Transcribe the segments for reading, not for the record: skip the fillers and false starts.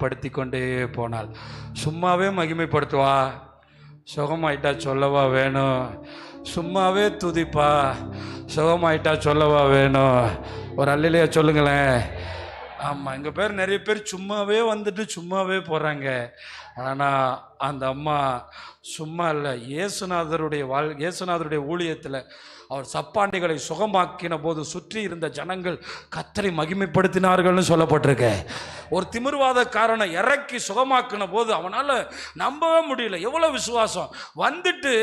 படுத்தி கொண்டே போனாள். சும்மாவே மகிமைப்படுத்துவா, சுகமாயிட்டா சொல்லவா வேணும்? சும்மாவே துதிப்பா, சுகமாயிட்டா சொல்லவா வேணும்? ஒரு அல்லையா சொல்லுங்களேன். ஆமாம், எங்கள் பேர் நிறைய பேர் சும்மாவே வந்துட்டு சும்மாவே போகிறாங்க. ஆனால் அந்த அம்மா சும்மா இல்லை. இயேசுநாதருடைய ஊழியத்தில் அவர் சப்பாண்டிகளை சுகமாக்கின போது சுற்றி இருந்த ஜனங்கள் கர்த்தரை மகிமைப்படுத்தினார்கள்னு சொல்லப்பட்டிருக்கு. ஒரு திமிர்வாதக்காரனை இறக்கி சுகமாக்கின போது அவனால் நம்பவே முடியல. எவ்வளோ விசுவாசம்! வந்துட்டு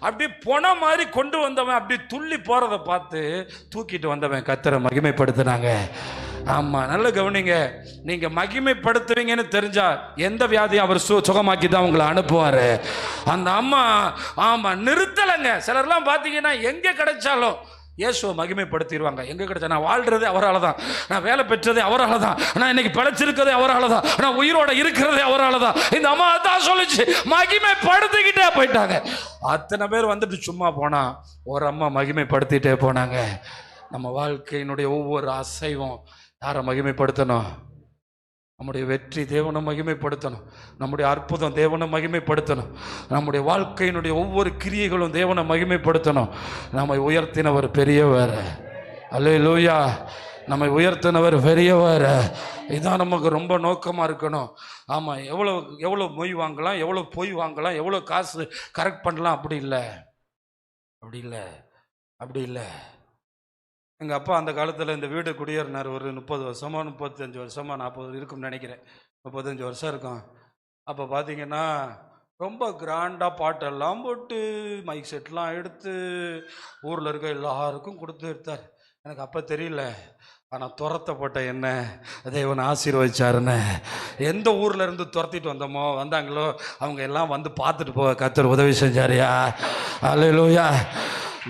அப்படி பொண மாதிரி கொண்டு வந்தவன் அப்படி துள்ளி போகிறத பார்த்து தூக்கிட்டு வந்தவன் கர்த்தரை மகிமைப்படுத்தினாங்க. ஆமாம், நல்ல கவனிங்க. நீங்கள் மகிமைப்படுத்துவீங்கன்னு தெரிஞ்சா எந்த வியாதியும் அவர் சுகமாக்கி தான் உங்களை அனுப்புவார். அந்த அம்மா ஆமாம் நிறுத்தலைங்க. சிலர்லாம் பார்த்தீங்கன்னா எங்கே கிடைச்சாலும் இயேசுவை மகிமைப்படுத்திடுவாங்க. எங்கே கிடைச்சா நான் வாழ்றதே அவரால் தான், நான் வேலை பெற்றதே அவரால் தான், நான் இன்னைக்கு பிழைச்சிருக்கிறதே அவரால் தான், நான் உயிரோட இருக்கிறதே அவரால் தான். இந்த அம்மா தான் சொல்லிச்சு, மகிமைப்படுத்திக்கிட்டே போயிட்டாங்க. அத்தனை பேர் வந்துட்டு சும்மா போனா ஒரு அம்மா மகிமைப்படுத்திட்டே போனாங்க. நம்ம வாழ்க்கையினுடைய ஒவ்வொரு அசைவும் யாரை மகிமைப்படுத்தணும்? நம்முடைய வெற்றி தேவனை மகிமைப்படுத்தணும். நம்முடைய அற்புதம் தேவனை மகிமைப்படுத்தணும். நம்முடைய வாழ்க்கையினுடைய ஒவ்வொரு கிரியைகளும் தேவனை மகிமைப்படுத்தணும். நம்மை உயர்த்தினவர் பெரியவர். அல்லேலூயா. நம்மை உயர்த்தினவர் பெரியவர். இதுதான் நமக்கு ரொம்ப நோக்கமாக இருக்கணும். ஆமாம், எவ்வளோ மொய் வாங்கலாம், எவ்வளோ பொய் வாங்கலாம், எவ்வளோ காசு கரெக்ட் பண்ணலாம், அப்படி இல்லை, அப்படி இல்லை, அப்படி இல்லை. எங்கள் அப்பா அந்த காலத்தில் இந்த வீடு குடியேறினார். ஒரு 30 வருஷமா 35 வருஷமா 40 இருக்கும்னு நினைக்கிறேன். 35 வருஷம் இருக்கும். அப்போ பார்த்தீங்கன்னா ரொம்ப கிராண்டாக பாட்டெல்லாம் போட்டு மைக் செட்லாம் எடுத்து ஊரில் இருக்க எல்லாருக்கும் கொடுத்து எடுத்தார். எனக்கு அப்போ தெரியல. ஆனால் துரத்தப்பட்ட என்ன தேவன் ஆசீர்வதிச்சாருன்னு. எந்த ஊரில் இருந்து துரத்திட்டு வந்தாங்களோ அவங்க எல்லாம் வந்து பார்த்துட்டு போக கர்த்தர் உதவி செஞ்சாரியா. அல்லேலூயா.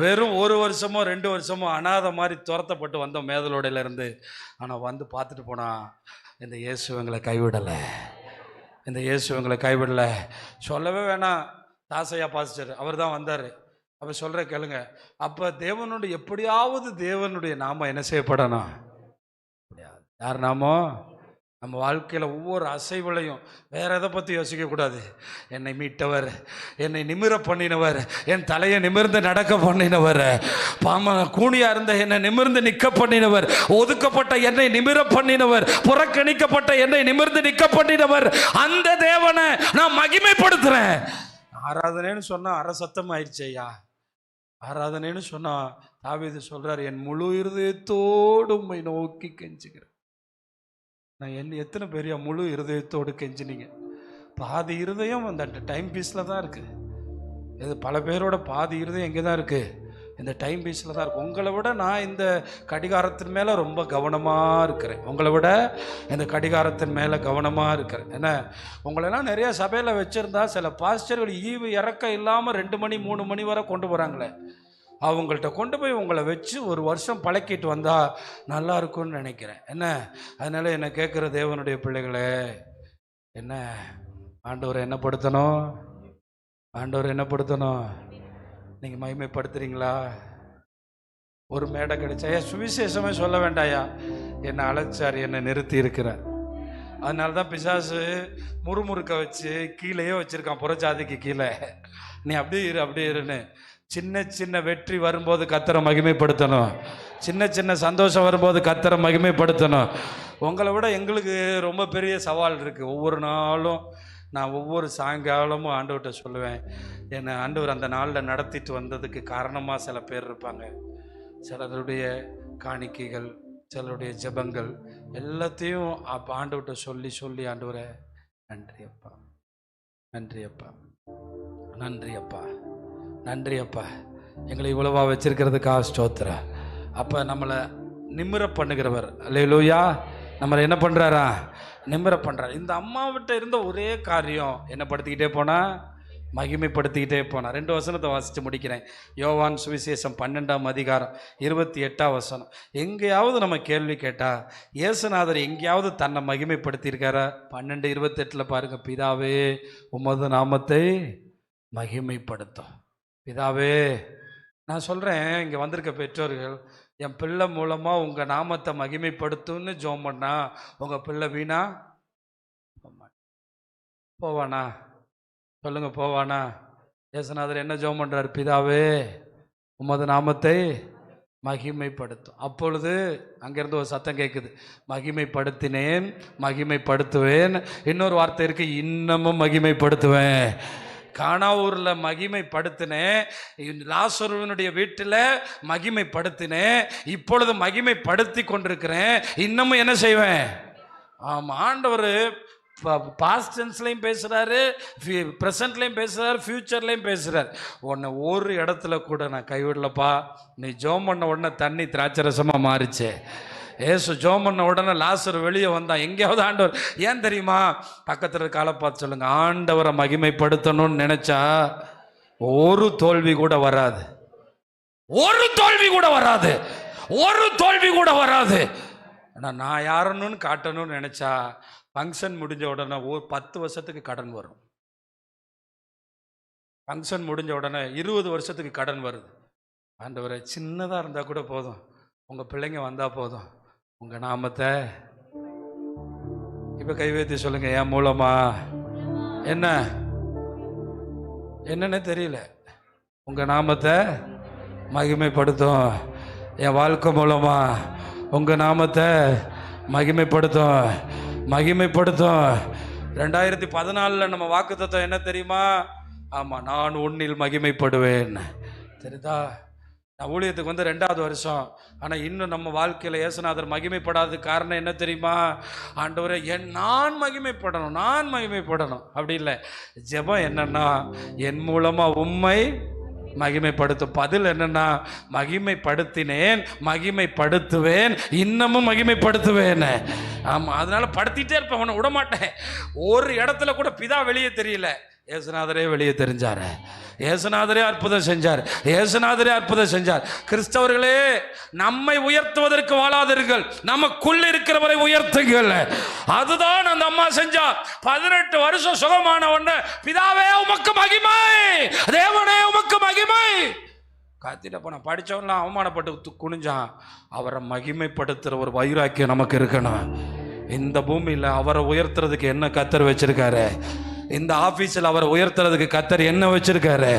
வெறும் 1 வருஷமோ 2 வருஷமோ அனாதை மாதிரி துரத்தப்பட்டு வந்தோம் மேதலோடையிலேருந்து. ஆனால் வந்து பார்த்துட்டு போனால் இந்த இயேசு எங்களை கைவிடலை, இந்த இயேசு எங்களை கைவிடலை. சொல்லவே வேணாம், தாசையா பாஸ்டர் அவர் தான் வந்தார். அப்போ சொல்கிற கேளுங்க. அப்போ எப்படியாவது தேவனுடைய நாமம் என்ன செய்யப்படணும்? யார் நாமம்? நம்ம வாழ்க்கையில் ஒவ்வொரு அசைவுலையும் வேற எதை பற்றி யோசிக்கக்கூடாது. என்னை மீட்டவர், என்னை நிமிர பண்ணினவர், என் தலையை நிமிர்ந்து நடக்க பண்ணினவர், கூனியா இருந்த என்னை நிமிர்ந்து நிற்க பண்ணினவர், ஒதுக்கப்பட்ட என்னை நிமிர பண்ணினவர், புறக்கணிக்கப்பட்ட என்னை நிமிர்ந்து நிற்க பண்ணினவர், அந்த தேவனை நான் மகிமைப்படுத்துறேன். ஆராதனைன்னு சொன்னா அரசத்தம் ஆயிடுச்சு ஐயா. ஆராதனைன்னு சொன்னா தாவீது சொல்றாரு, என் முழு இருதயத்தோடு உம்மை நோக்கி கெஞ்சுகிறேன். நான் எத்தனை பெரிய முழு இருதயத்தோடு கெஞ்சினீங்க? பாதி இருதயம் அந்த டைம் பீஸில் தான் இருக்குது. இது பல பேரோட பாதி இருதயம் எங்கே தான் இருக்குது? இந்த டைம் பீஸில் தான் இருக்குது. உங்களை விட நான் இந்த கடிகாரத்தின் மேலே ரொம்ப கவனமாக இருக்கிறேன். உங்களை விட இந்த கடிகாரத்தின் மேலே கவனமாக இருக்கிறேன். ஏன்னா உங்களெல்லாம் நிறைய சபையில் வச்சுருந்தா சில பாஸ்டர்கள் ஈவு இறக்கம் இல்லாமல் 2 மணி 3 மணி வரை கொண்டு போகிறாங்களே, அவங்கள்ட்ட கொண்டு போய் உங்களை வச்சு 1 வருஷம் பழக்கிட்டு வந்தால் நல்லா இருக்கும்னு நினைக்கிறேன். என்ன அதனால் என்ன கேட்குற தேவனுடைய பிள்ளைகளே, என்ன ஆண்டவரை என்னப்படுத்தணும்? ஆண்டவரை என்னப்படுத்தணும்? நீங்கள் மகிமைப்படுத்துறீங்களா? ஒரு மேடை கிடைச்சாயா சுவிசேஷமே சொல்ல வேண்டாயா? என்னை அழைச்சார், என்னை நிறுத்தி இருக்கிறார். அதனால தான் பிசாசு முறுமுறுக்க வச்சு கீழேயே வச்சுருக்கான், புறஜாதிக்கு கீழே. நீ அப்படியே இரு, அப்படியே இருன்னு. சின்ன சின்ன வெற்றி வரும்போது கர்த்தரை மகிமைப்படுத்தணும். சின்ன சின்ன சந்தோஷம் வரும்போது கர்த்தரை மகிமைப்படுத்தணும். உங்களை விட எங்களுக்கு ரொம்ப பெரிய சவால் இருக்குது. ஒவ்வொரு நாளும் நான் ஒவ்வொரு சாயங்காலமும் ஆண்டவர்கிட்ட சொல்லுவேன், என்னை ஆண்டவர் அந்த நாளில் நடத்திட்டு வந்ததுக்கு காரணமாக சில பேர் இருப்பாங்க. சிலருடைய காணிக்கைகள், சிலருடைய ஜெபங்கள் எல்லாத்தையும் ஆண்டவர்கிட்ட சொல்லி சொல்லி ஆண்டவரே நன்றி அப்பா, நன்றி அப்பா, நன்றி அப்பா, நன்றி அப்பா, எங்களை இவ்வளவா வச்சிருக்கிறதுக்காக ஸ்தோத்திரம். அப்போ நம்மளை நிமிர பண்ணுகிறவர். அல்லேலூயா. நம்மளை என்ன பண்ணுறாரா? நிமிர பண்ணுறார். இந்த அம்மாவிட்ட இருந்த ஒரே காரியம் என்ன படுத்திக்கிட்டே போனால் மகிமைப்படுத்திக்கிட்டே போனார். 2 வசனத்தை வாசித்து முடிக்கிறேன். யோவான் சுவிசேஷம் 12ஆம் அதிகாரம் 28ஆம் வசனம். எங்கேயாவது நம்ம கேள்வி கேட்டால் இயேசுநாதர் எங்கேயாவது தன்னை மகிமைப்படுத்தியிருக்காரா? 12:28 பாருங்க. பிதாவே உமது நாமத்தை மகிமைப்படுத்தும். பிதாவே, நான் சொல்கிறேன், இங்கே வந்திருக்க பெற்றோர்கள், என் பிள்ளை மூலமாக உங்கள் நாமத்தை மகிமைப்படுத்தும்னு ஜெபம் பண்ணா உங்கள் பிள்ளை வீணா போவானா? சொல்லுங்க, போவானா? இயேசுநாதர் என்ன ஜெபம் பண்றாரு? பிதாவே உமது நாமத்தை மகிமைப்படுத்தும். அப்பொழுது அங்கிருந்து ஒரு சத்தம் கேட்குது, மகிமைப்படுத்தினேன், மகிமைப்படுத்துவேன். இன்னொரு வார்த்தை இருக்கு, இன்னமும் மகிமைப்படுத்துவேன். கானாவூரில் மகிமைப்படுத்தினேன், லாசருவினுடைய வீட்டில் மகிமைப்படுத்தினேன், இப்பொழுது மகிமைப்படுத்தி கொண்டிருக்கிறேன், இன்னமும் என்ன செய்வேன்? ஆமாம், ஆண்டவர் பாஸ்ட் டென்ஸ்லையும் பேசுகிறாரு, ப்ரெசண்ட்லையும் பேசுகிறாரு, ஃப்யூச்சர்லையும் பேசுகிறார். உன்னை ஒரு இடத்துல கூட நான் கைவிடலப்பா. நீ ஜோம் பண்ண உடனே தண்ணி திராட்சரசமாக மாறிச்சு. ஏசு ஜோம் பண்ண உடனே லாசர் வெளியே வந்தான். எங்கேயாவது ஆண்டவர், ஏன் தெரியுமா? பக்கத்தில் காலை பார்த்து சொல்லுங்க, ஆண்டவரை மகிமைப்படுத்தணும்னு நினச்சா ஒரு தோல்வி கூட வராது, ஒரு தோல்வி கூட வராது, ஒரு தோல்வி கூட வராது. ஆனால் நான் யாருன்னு காட்டணும்னு நினச்சா ஃபங்க்ஷன் முடிஞ்ச உடனே 10 வருஷத்துக்கு கடன் வரும். ஃபங்க்ஷன் முடிஞ்ச உடனே 20 வருஷத்துக்கு கடன் வருது. ஆண்டவரே, சின்னதாக இருந்தால் கூட போதும், உங்கள் பிள்ளைங்க வந்தால் போதும், உங்கள் நாமத்தை இப்போ கை வைத்து சொல்லுங்க, என் மூலமா என்ன என்னன்னு தெரியல, உங்கள் நாமத்தை மகிமைப்படுத்தும். என் வாழ்க்கை மூலமா உங்கள் நாமத்தை மகிமைப்படுத்தும், மகிமைப்படுத்தும். 2014 நம்ம வாக்குத்தத்தம் என்ன தெரியுமா? ஆமாம், நான் உன்னில் மகிமைப்படுவேன். தெரியுதா? நான் ஊழியத்துக்கு வந்து 2வது வருஷம். ஆனால் இன்னும் நம்ம வாழ்க்கையில் இயேசுநாதர் மகிமைப்படாத காரணம் என்ன தெரியுமா? ஆண்டவரே, நான் மகிமைப்படணும், நான் மகிமைப்படணும். அப்படி இல்லை, ஜெபம் என்னன்னா, என் மூலமாக உம்மை மகிமைப்படுத்தும். பதில் என்னன்னா, மகிமைப்படுத்தினேன், மகிமைப்படுத்துவேன், இன்னமும் மகிமைப்படுத்துவேன். ஆமாம், அதனால படுத்திட்டே இருப்பேன், உன்னை விடமாட்டேன். ஒரு இடத்துல கூட பிதா வெளியே தெரியல, இயேசுநாதரே வெளியே தெரிஞ்சார், இயேசுநாதரே அற்புதம் செஞ்சார், இயேசுநாதரே அற்புதம் செஞ்சார். கிறிஸ்தவர்களே, நம்மை உயர்த்துவதற்கு வாழாதீர்கள், நமக்குள்ள இருக்கிறவரை உயர்த்துங்கள். அதுதான் அந்த அம்மா செஞ்சா. 18 வருஷம் சுகமான உடனே, பிதாவே உமக்கு மகிமை, தேவனே உமக்கு மகிமை. காத்திட்ட போன படித்தவன்லாம் அவமானப்பட்டு குனிஞ்சான். அவரை மகிமைப்படுத்துகிற ஒரு வைராக்கியம் நமக்கு இருக்கணும். இந்த பூமியில் அவரை உயர்த்துறதுக்கு என்ன கத்தர் வச்சிருக்காரு, இந்த ஆஃபீஸில் அவரை உயர்த்துறதுக்கு கத்தர் என்ன வச்சிருக்காரு,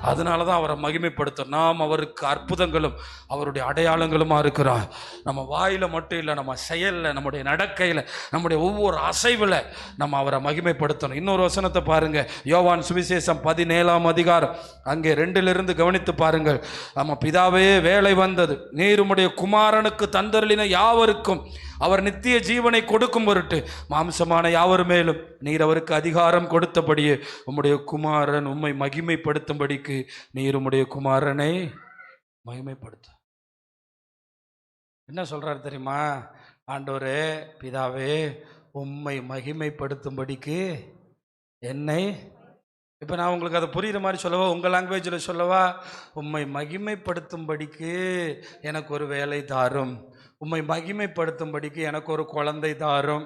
அதனால தான் அவரை மகிமைப்படுத்தும். நாம் அவருக்கு அற்புதங்களும் அவருடைய அடையாளங்களுமா இருக்கிறோம். நம்ம வாயில் மட்டும் இல்லை, நம்ம செயலில், நம்முடைய நடக்கையில், நம்முடைய ஒவ்வொரு அசைவில் நம்ம அவரை மகிமைப்படுத்தணும். இன்னொரு வசனத்தை பாருங்க, யோவான் சுவிசேஷம் 17ஆம் அதிகாரம், அங்கே 2 கவனித்து பாருங்கள். நம்ம பிதாவே, வேலை வந்தது, நீர் உம்முடைய குமாரனுக்கு தந்தருளின யாவருக்கும் அவர் நித்திய ஜீவனை கொடுக்கும் பொருட்டு மாம்சமான யாவர் மேலும் நீர் அவருக்கு அதிகாரம் கொடுத்தபடியே உம்முடைய குமாரன் உம்மை மகிமைப்படுத்தும்படிக்கு நீர் உம்முடைய குமாரனை மகிமைப்படுத்த. என்ன சொல்றாரு தெரியுமா? ஆண்டவரே, பிதாவே, உம்மை மகிமைப்படுத்தும்படிக்கு என்னை, இப்போ நான் உங்களுக்கு அதை புரிகிற மாதிரி சொல்லவா, உங்கள் லாங்குவேஜில் சொல்லவா? உம்மை மகிமைப்படுத்தும்படிக்கு எனக்கு ஒரு வேலை தாரும், உம்மை மகிமைப்படுத்தும்படிக்கு எனக்கு ஒரு குழந்தை தாரும்,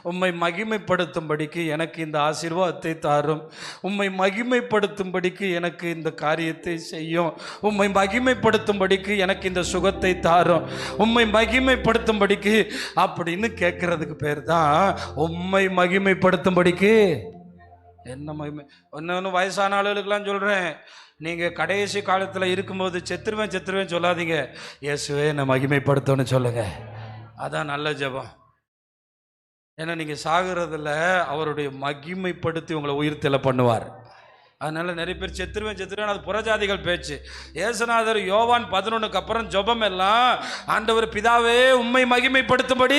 உம்மை மகிமைப்படுத்தும்படிக்கு எனக்கு இந்த ஆசீர்வாதத்தை தாரும், உம்மை மகிமைப்படுத்தும்படிக்கு எனக்கு இந்த காரியத்தை செய்யும், உம்மை மகிமைப்படுத்தும்படிக்கு எனக்கு இந்த சுகத்தை தாரும், உம்மை மகிமைப்படுத்தும்படிக்கு அப்படின்னு கேட்கறதுக்கு பேர் தான் உம்மை மகிமைப்படுத்தும்படிக்கு. என்ன மகிமை? ஒன்று வயசான ஆளுகளுக்கெல்லாம் சொல்கிறேன், நீங்கள் கடைசி காலத்தில் இருக்கும்போது செத்துருவேன் சொல்லாதீங்க, இயேசுவே என்னை மகிமைப்படுத்தணும்னு சொல்லுங்க. அதான் நல்ல ஜெபம். ஏன்னா நீங்கள் சாகிறதில் அவருடைய மகிமைப்படுத்தி உங்களை உயிர்த்தெழ பண்ணுவார். அதனால நிறைய பேர் செத்துருவேன், அது புறஜாதிகள் பேச்சு. இயேசுநாதர் யோவான் 11க்கு அப்புறம் ஜெபம் எல்லாம், ஆண்டவர் பிதாவே உம்மை மகிமைப்படுத்தும்படி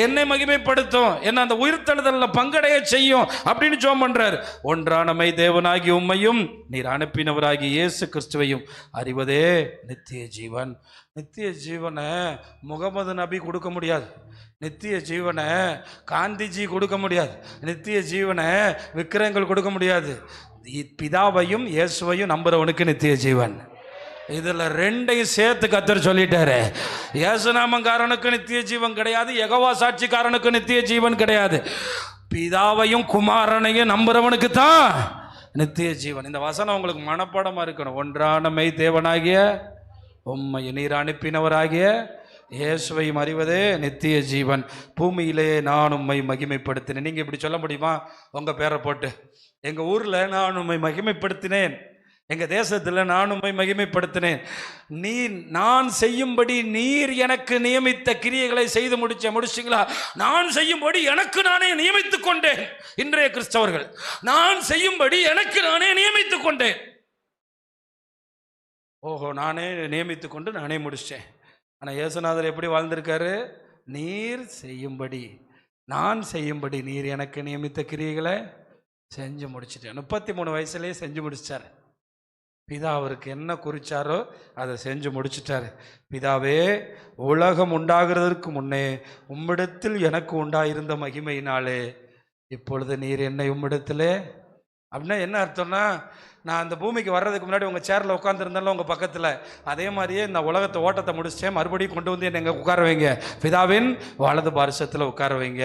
என்னை மகிமைப்படுத்தும், என்ன அந்த உயிர்த்தெழுதலில் பங்கடைய செய்யும் அப்படின்னு ஜெபம் பண்றாரு. ஒன்றானமை தேவனாகி உம்மையும் நீர் அனுப்பினவராகி இயேசு கிறிஸ்துவையும் அறிவதே நித்திய ஜீவன். நித்திய ஜீவனை முகமது நபி கொடுக்க முடியாது, நித்திய ஜீவனை காந்திஜி கொடுக்க முடியாது, நித்திய ஜீவனை விக்கிரகங்கள் கொடுக்க முடியாது. பிதாவையும் இயேசுவையும் நம்புறவனுக்கு நித்திய ஜீவன். இதில் 2ஐயும் சேர்த்து கத்தர் சொல்லிட்டாரு. இயேசுநாமக்காரனுக்கு நித்திய ஜீவன் கிடையாது, யெகோவா சாட்சிக்காரனுக்கு நித்திய ஜீவன் கிடையாது. பிதாவையும் குமாரனையும் நம்புறவனுக்கு தான் நித்திய ஜீவன். இந்த வசனம் உங்களுக்கு மனப்பாடமாக இருக்கணும். ஒன்றான மெய் தேவனாகிய உம்மை நீர் அனுப்பினவராகிய இயேசுவையும் அறிவதே நித்திய ஜீவன். பூமியிலே நான் உம்மை மகிமைப்படுத்தினேன். நீங்கள் இப்படி சொல்ல முடியுமா? உங்கள் பேரை போட்டு, எங்கள் ஊரில் நான் உம்மை மகிமைப்படுத்தினேன், எங்கள் தேசத்தில் நான் உம்மை மகிமைப்படுத்தினேன், நான் செய்யும்படி நீர் எனக்கு நியமித்த கிரியைகளை செய்து முடிச்சிங்களா? நான் செய்யும்படி எனக்கு நானே நியமித்துக் கொண்டேன். இன்றைய கிறிஸ்தவர்கள் நான் செய்யும்படி எனக்கு நானே நியமித்துக் கொண்டேன். ஓஹோ, நானே நியமித்து கொண்டு நானே முடிச்சேன். ஆனால் இயேசுநாதர் எப்படி வாழ்ந்திருக்காரு? நீர் செய்யும்படி, நான் செய்யும்படி நீர் எனக்கு நியமித்த கிரியைகளை செஞ்சு முடிச்சிட்டேன். 33 வயசுலேயே செஞ்சு முடிச்சார். பிதா அவருக்கு என்ன குறிச்சாரோ அதை செஞ்சு முடிச்சிட்டாரு. பிதாவே, உலகம் உண்டாகிறதற்கு முன்னே உம்மிடத்தில் எனக்கு உண்டாயிருந்த மகிமையினாலே இப்பொழுது நீர் என்னை உம்மிடத்திலே. அப்படின்னா என்ன அர்த்தம்னா, நான் அந்த பூமிக்கு வர்றதுக்கு முன்னாடி உங்கள் சேரில் உட்காந்துருந்தாலும் உங்கள் பக்கத்தில், அதே மாதிரியே இந்த உலகத்தை ஓட்டத்தை முடிச்சிட்டேன், மறுபடியும் கொண்டு வந்து என்னை எங்கே உட்கார வைங்க? பிதாவின் வலது பார்சத்தில் உட்கார வைங்க.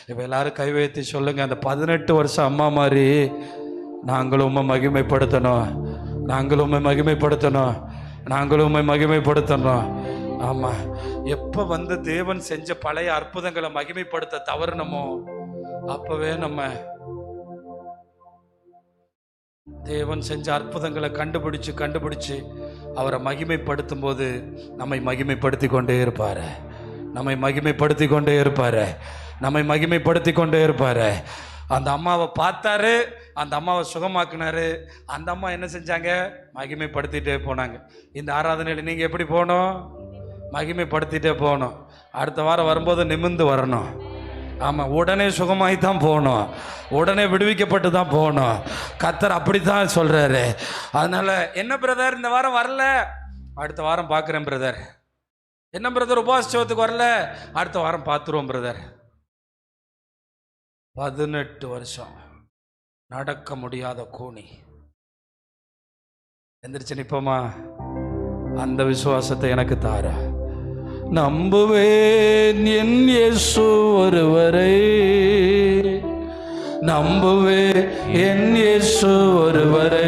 இப்போ எல்லாரும் கை வைத்து சொல்லுங்கள், அந்த 18 வருஷம் அம்மா மாதிரி நாங்களும் உம்மை மகிமைப்படுத்தணும், நாங்களும் உம்மை மகிமைப்படுத்தணும், நாங்களும் உம்மை மகிமைப்படுத்தணும். ஆமாம், எப்போ வந்து தேவன் செஞ்ச பழைய அற்புதங்களை மகிமைப்படுத்த தவறுனமோ அப்போவே நம்ம தேவன் செஞ்ச அற்புதங்களை கண்டுபிடிச்சு அவரை மகிமைப்படுத்தும் போது நம்மை மகிமைப்படுத்தி கொண்டே இருப்பார், நம்மை மகிமைப்படுத்தி கொண்டே இருப்பார், நம்மை மகிமைப்படுத்தி கொண்டே இருப்பார். அந்த அம்மாவை பார்த்தாரு, அந்த அம்மாவை சுகமாக்குனாரு. அந்த அம்மா என்ன செஞ்சாங்க? மகிமைப்படுத்திட்டே போனாங்க. இந்த ஆராதனையில் நீங்கள் எப்படி போகணும்? மகிமைப்படுத்திட்டே போகணும். அடுத்த வாரம் வரும்போது நிமிர்ந்து வரணும். ஆமாம், உடனே சுகமாகி தான் போகணும், உடனே விடுவிக்கப்பட்டு தான் போகணும். கர்த்தர் அப்படித்தான் சொல்கிறாரு. அதனால் என்ன பிரதர் இந்த வாரம் வரல, அடுத்த வாரம் பார்க்குறேன் பிரதர். என்ன பிரதர் உபவாசத்துக்கு வரல, அடுத்த வாரம் பார்த்துருவோம் பிரதர். 18 வருஷம் நடக்க முடியாத கூனி எந்திரிச்சு நிப்போமா? அந்த விசுவாசத்தை எனக்கு தார. நம்புவேன் என் இயேசு ஒருவரை, நம்புவேன் என் இயேசு ஒருவரை.